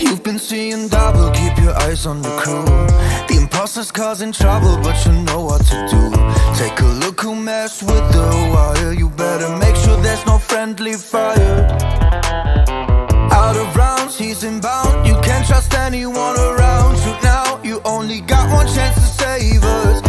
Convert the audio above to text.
You've been seeing double, keep your eyes on the crew. The imposter's causing trouble, but you know what to do. Take a look who messed with the wire. You better make sure there's no friendly fire. Out of rounds, he's inbound. You can't trust anyone around. Shoot now, you only got one chance to save us.